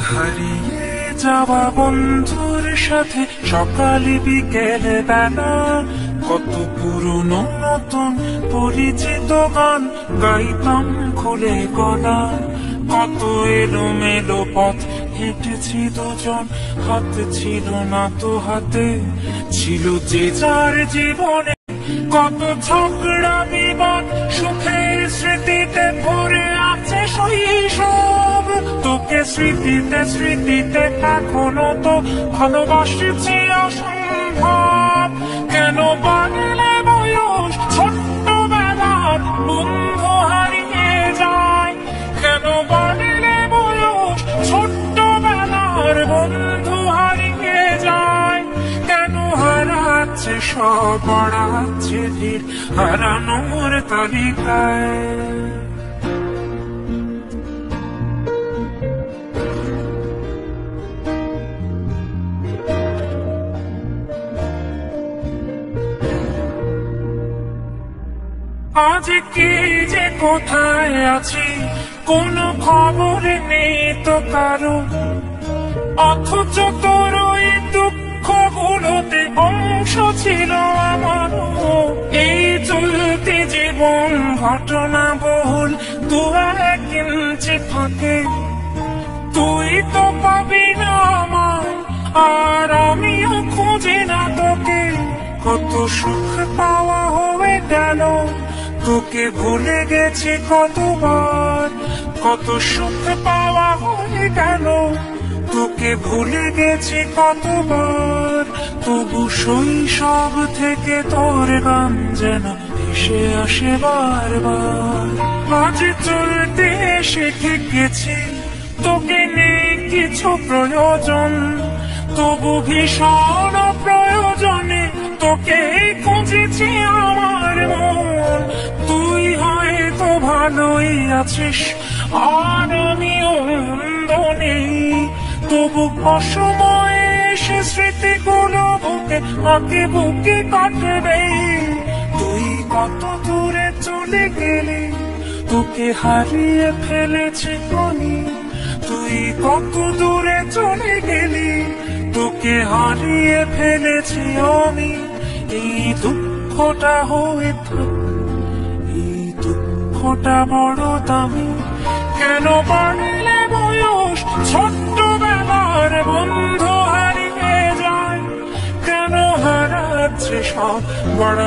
হারিয়ে যাওয়া বন্ধুর সাথে সকালে বিকেল বেলা কত পুরনো নতুন পরিচিত গান গাইতাম খুলে গলা। কত এলোমেলো পথ হেঁটেছি দুজন, হাত ছিল না তো হাতে, ছিল যে যার জীবনে কত ঝগড়া বিবাদ। সুখের স্মৃতিতে ভরে আছে শৈশব, তোকে স্মৃতিতে স্মৃতিতে এখনো তো ভালোবাসছি অসম্ভব। কেন বাড়লে বয়স ছোট্টবেলার বন্ধু হারিয়ে যায়, কেন বাড়লে বয়স ছোট্টবেলার বন্ধু হারিয়ে যায়। কেন হারাচ্ছে সব, বাড়াচ্ছে ভিড় হারানোর তালিকায়। আজ কি যে কোথায় আছি কোনো খবর নেই তো কারো, অথচ তোর ওই দুঃখগুলোতে অংশ ছিল আমারও। এই চলতি জীবন ঘটনা বহুল দু এক ইঞ্চি ফাঁকে, তুই তো পাবি না আমায় আর আমিও খুঁজি না তোকে। কত সুখ পাওয়া হয়ে গেল, তোকে ভুলে গেছি কতবার। কত সুখ পাওয়া হয়ে গেল, তোকে ভুলে গেছি কতবার। তবু শৈশব থেকে তোর গান যেন ভেসে আসে বারবার। আজ চলতে শিখে গেছি, তোকে নেই কিছু প্রয়োজন, তবু ভীষণ প্রয়োজনে তোকে খুঁজেছি আমার মন। তুই হয়তো ভালোই আছিস আর আমিও মন্দ নেই, তবু অসময়ে সে স্মৃতিগুলো বুকে আঁকে বুকে কাটবে। তুই কত দূরে চলে গেলি, তোকে হারিয়ে ফেলেছি আমি। তুই কত দূরে চলে গেলি, তোকে হারিয়ে ফেলেছি আমি। এই দুঃখটা হয়ে থাক, এই দুঃখটা বড় দামি। কেন বাড়লে বয়স ছোট্টবেলার বন্ধু হারিয়ে যায়, কেন হারাচ্ছে সব বড়